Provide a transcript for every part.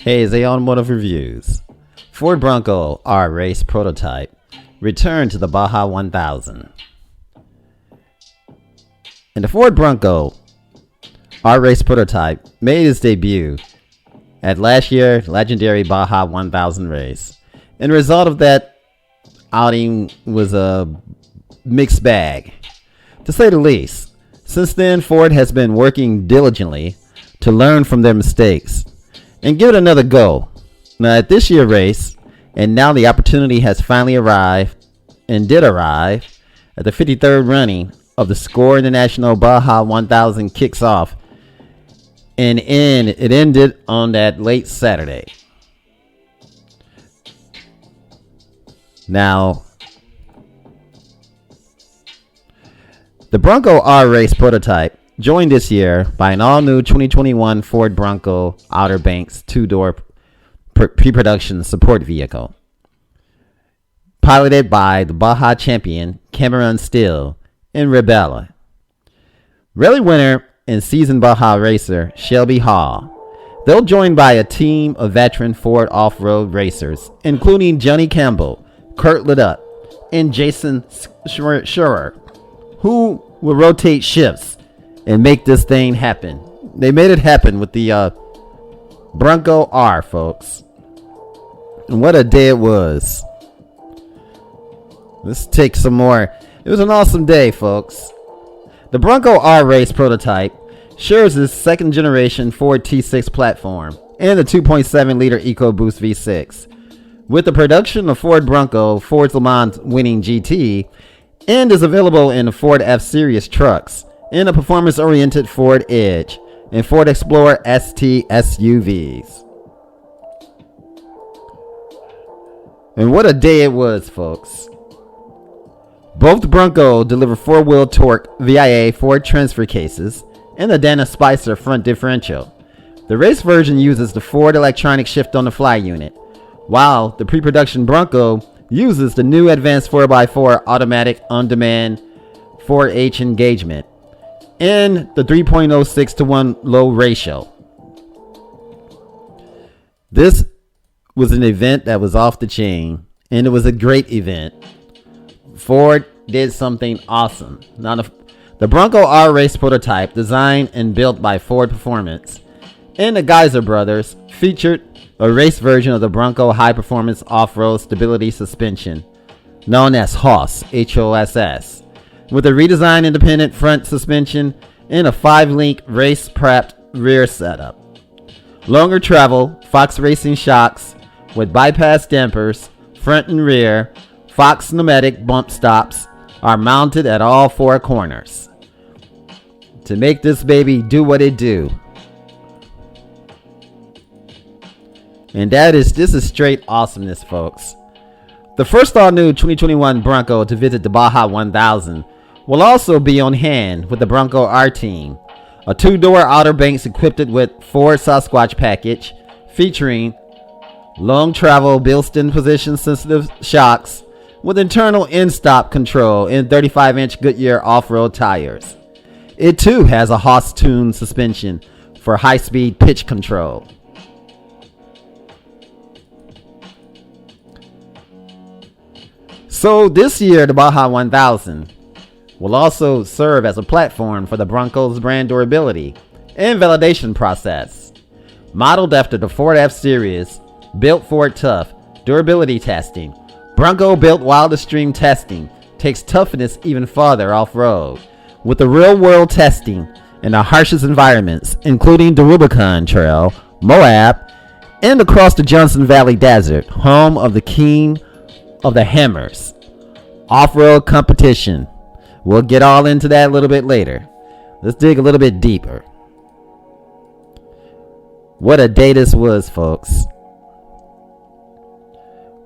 Hey, Zay Automotive Reviews. Ford Bronco R race prototype returned to the Baja 1000. And the Ford Bronco R race prototype made its debut at last year's legendary Baja 1000 race. And the result of that outing was a mixed bag, to say the least. Since then, Ford has been working diligently to learn from their mistakes and give it another go. Now at this year's race, and now the opportunity has finally arrived, and did arrive, at the 53rd running of the SCORE International Baja 1000 kicks off, and it ended on that late Saturday. Now, the Bronco R race prototype joined this year by an all-new 2021 Ford Bronco Outer Banks two-door pre-production support vehicle, piloted by the Baja champion Cameron Steele and Rebella, rally winner and seasoned Baja racer Shelby Hall. They're joined by a team of veteran Ford off-road racers, including Johnny Campbell, Kurt Leduc, and Jason Schurer, who will rotate shifts and make this thing happen. They made it happen with the Bronco R, folks. And what a day it was. Let's take some more. It was an awesome day, folks. The Bronco R race prototype shares its second generation Ford T6 platform and the 2.7 liter EcoBoost V6 with the production of Ford Bronco, Ford's Le Mans winning GT, and is available in the Ford F-Series trucks, in a performance-oriented Ford Edge, and Ford Explorer ST SUVs. And what a day it was, folks. Both Bronco deliver 4-wheel torque VIA Ford transfer cases and the Dana Spicer front differential. The race version uses the Ford electronic shift-on-the-fly unit, while the pre-production Bronco uses the new advanced 4x4 automatic on-demand 4H engagement and the 3.06 to 1 low ratio. This was an event that was off the chain, and it was a great event. Ford did something awesome. Now the Bronco R race prototype, designed and built by Ford Performance and the Geyser brothers, featured a race version of the Bronco high performance off-road stability suspension, known as HOSS, HOSS, with a redesigned independent front suspension and a 5-link race-prepped rear setup. Longer travel, Fox Racing shocks with bypass dampers, front and rear, Fox pneumatic bump stops are mounted at all 4 corners to make this baby do what it do. And this is straight awesomeness, folks. The first all-new 2021 Bronco to visit the Baja 1000 will also be on hand with the Bronco R team, a 2-door Outer Banks equipped with Ford Sasquatch package featuring long travel Bilston position sensitive shocks with internal end-stop control and 35-inch Goodyear off-road tires. It too has a Haas-tuned suspension for high-speed pitch control. So this year, the Baja 1000 will also serve as a platform for the Bronco's brand durability and validation process. Modeled after the Ford F-Series, built Ford Tough durability testing, Bronco built Wild Extreme testing takes toughness even farther off-road, with the real-world testing in the harshest environments, including the Rubicon Trail, Moab, and across the Johnson Valley Desert, home of the King of the Hammers off-road competition. We'll get all into that a little bit later. Let's dig a little bit deeper. What a day this was, folks.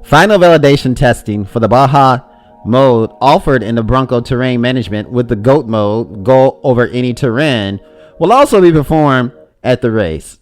Final validation testing for the Baja mode offered in the Bronco terrain management with the GOAT mode, go over any terrain, will also be performed at the race.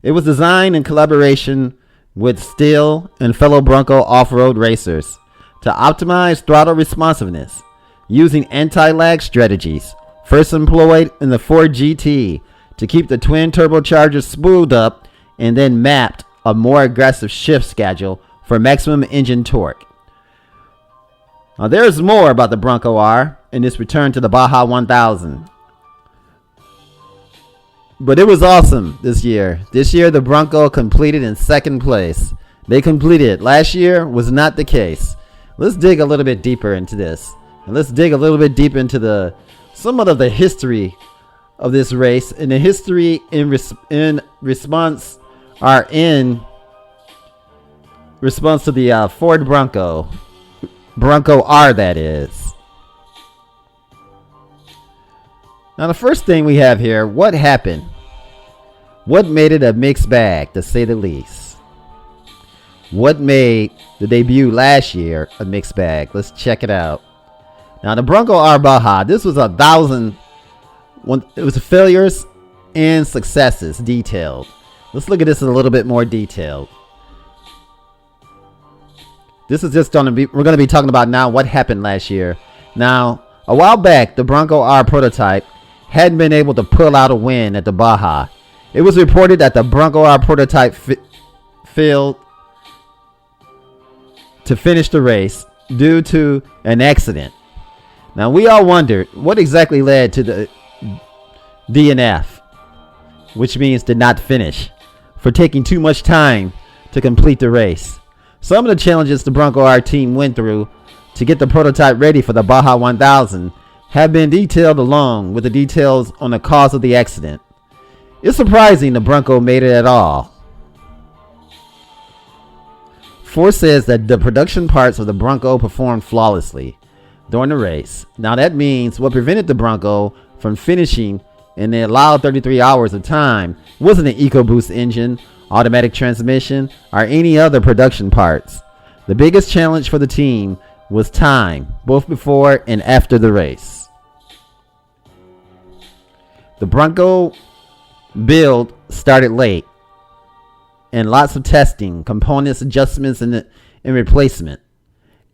It was designed in collaboration with Steele and fellow Bronco off-road racers to optimize throttle responsiveness using anti-lag strategies first employed in the Ford GT to keep the twin turbochargers spooled up and then mapped a more aggressive shift schedule for maximum engine torque. Now, there's more about the Bronco R in its return to the Baja 1000. But it was awesome this year. This year, the Bronco completed in second place. They completed. Last year was not the case. Let's dig a little bit deeper into this. And let's dig a little bit deep into somewhat of the history of this race. And the history in response to the Ford Bronco R, that is. Now, the first thing we have here, what happened? What made it a mixed bag, to say the least? What made the debut last year a mixed bag? Let's check it out. Now, the Bronco R Baja, this was it was failures and successes detailed. Let's look at this in a little bit more detail. This is just we're going to be talking about now what happened last year. Now, a while back, the Bronco R prototype hadn't been able to pull out a win at the Baja. It was reported that the Bronco R prototype failed to finish the race due to an accident. Now, we all wondered what exactly led to the DNF, which means did not finish, for taking too much time to complete the race. Some of the challenges the Bronco R team went through to get the prototype ready for the Baja 1000 have been detailed along with the details on the cause of the accident. It's surprising the Bronco made it at all. Ford says that the production parts of the Bronco performed flawlessly during the race. Now, that means what prevented the Bronco from finishing in the allowed 33 hours of time wasn't an EcoBoost engine, automatic transmission, or any other production parts. The biggest challenge for the team was time, both before and after the race. The Bronco build started late, and lots of testing, components, adjustments, and replacement,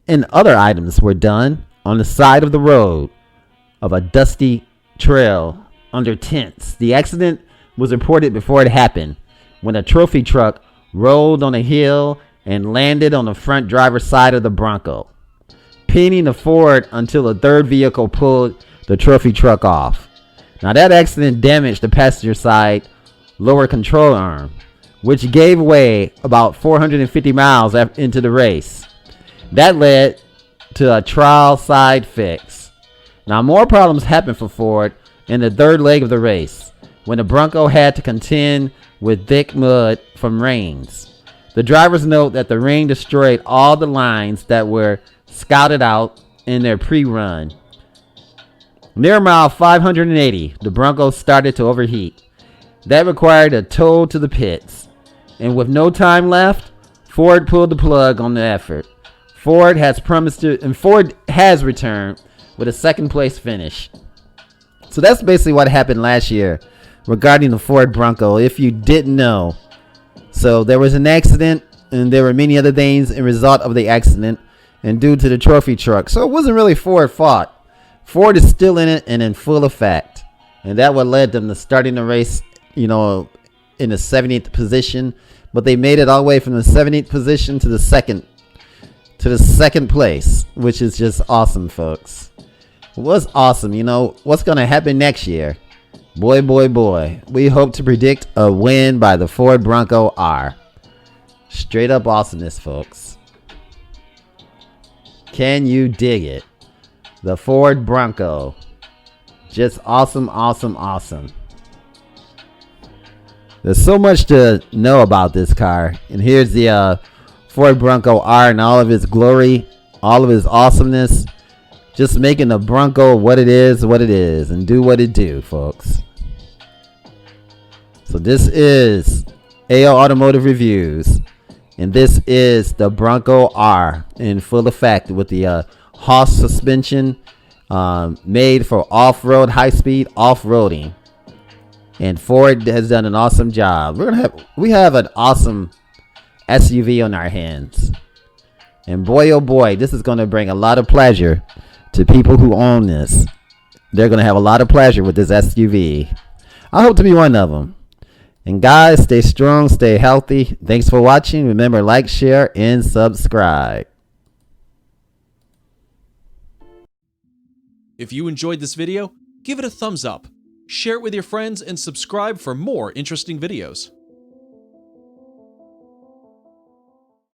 and other items were done on the side of the road of a dusty trail under tents. The accident was reported before it happened, when a trophy truck rolled on a hill and landed on the front driver's side of the Bronco, pinning the Ford until a third vehicle pulled the trophy truck off. Now, that accident damaged the passenger side lower control arm, which gave way about 450 miles into the race. That led to a trial side fix. Now, more problems happened for Ford in the third leg of the race, when the Bronco had to contend with thick mud from rains. The drivers note that the rain destroyed all the lines that were scouted out in their pre-run. Near mile 580, the Bronco started to overheat. That required a tow to the pits. And with no time left, Ford pulled the plug on the effort. Ford has returned with a second place finish. So that's basically what happened last year regarding the Ford Bronco, if you didn't know. So there was an accident, and there were many other things in result of the accident and due to the trophy truck. So it wasn't really Ford's fault. Ford is still in it and in full effect. And that what led them to starting the race, in the 70th position. But they made it all the way from the 70th position to the second place, which is just awesome, folks. It was awesome. What's going to happen next year? Boy, boy, boy. We hope to predict a win by the Ford Bronco R. Straight up awesomeness, folks. Can you dig it? The Ford Bronco. Just awesome, awesome, awesome. There's so much to know about this car. And here's the Ford Bronco R and all of its glory, all of its awesomeness. Just making the Bronco what it is, and do what it do, folks. So this is AO Automotive Reviews. And this is the Bronco R in full effect with the Haas suspension, made for off-road, high-speed off-roading. And Ford has done an awesome job. We have an awesome SUV on our hands. And boy, oh boy, this is going to bring a lot of pleasure to people who own this. They're going to have a lot of pleasure with this SUV. I hope to be one of them. And guys, stay strong, stay healthy. Thanks for watching. Remember, like, share, and subscribe. If you enjoyed this video, give it a thumbs up, share it with your friends, and subscribe for more interesting videos.